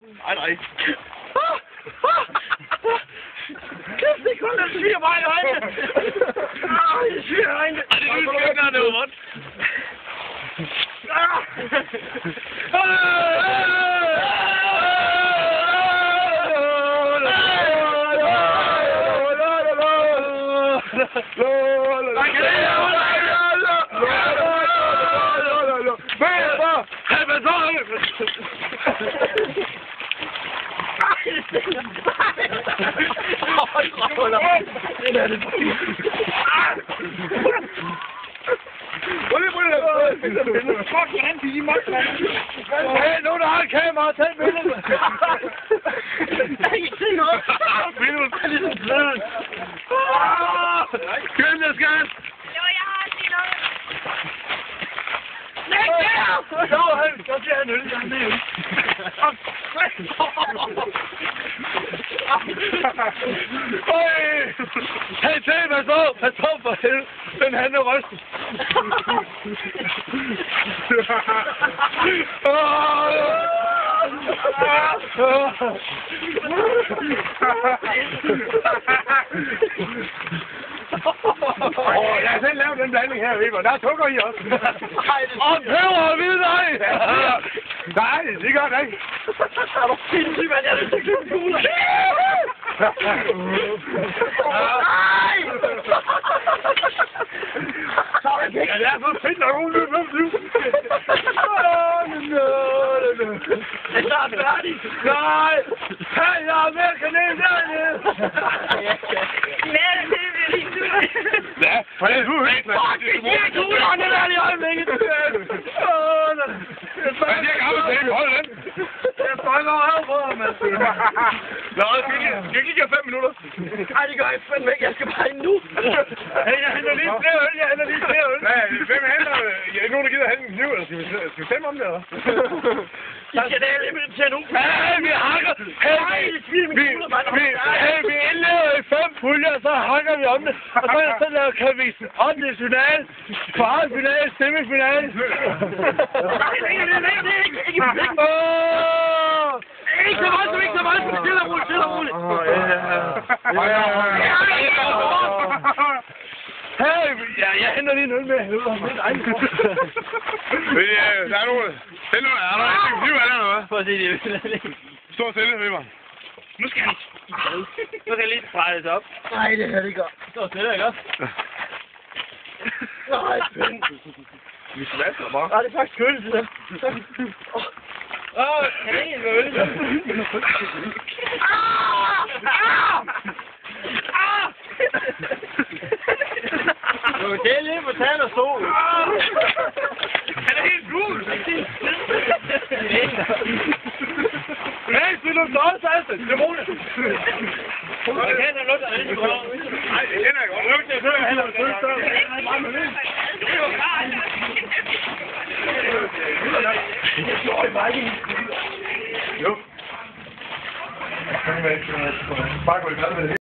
Nej. Kæft, det kun der sviger mig i øjnene. Det sviger i øjnene. Det er du skænder, det var vådt. Hey, nogen der har et kamera, tag et billede. Jeg kan ikke se noget. Billedet. Det er ligesom blødt. Skynd dig, skat. Jo, jeg har set noget. Nej, der! Jo, han skal også have en øl. Han er øl. Hey, tag, pas på for helvede. Den han er rystet. Jeg har selv lavet den blanding her, Weber. Der tukker I også. Og peber og hvid nej. Nej, det gør det ikke. Er du sindssyg, mand? Jeg er nødt til at købe kugler. Nej! Så er det ikke. Det er for fedt, at hun løber på flyv. Det er snart færdigt. Nej! Hey, jeg har mere kanel dernede. Nej, det er lige nu. Ja, for det er du helt, mand. Fuck, det er kuglerne der i øjeblikket. Hvad siger gammel til? Hold den. Jeg fucker over på ham, mand. Nå, skal ikke lige have 5 minutter? Ej, det gør jeg fandme ikke. Jeg skal bare ind nu. Hey, jeg henter lige flere øl. Ja, hvem henter? Jeg er ikke nogen, der gider at hente en kniv, eller skal vi stemme om det, eller? I skal da lige til nu. Hey, vi hakker. Hey, vi indleder i 5 puljer, så hakker vi om det. Og så laver Kavisen om det final. Kvartfinale, semifinale. Ikke så voldsomt. Stille og roligt. Hey, jeg henter lige en øl med. Der er nogen. Er der ikke en kniv, eller hvad? Prøv at se det. Stå stille, Weber. Nu skal jeg lige dreje det op. Nej, det her det godt. Stå stille, ikke også? Nej, fint. Vi smasker bare. Nej, det er faktisk køligt, det der. Kanel med øl. Det er lige på tand og sol. Han er helt gul. Hey, spil du dårligt, Alsten? Dæmoner. Jeg kender noget, der er lidt bra. Nej, det kender jeg godt. Luk til at høre, han er sødt større. Det står i vejlen. Jo. Bare gå i gang med det.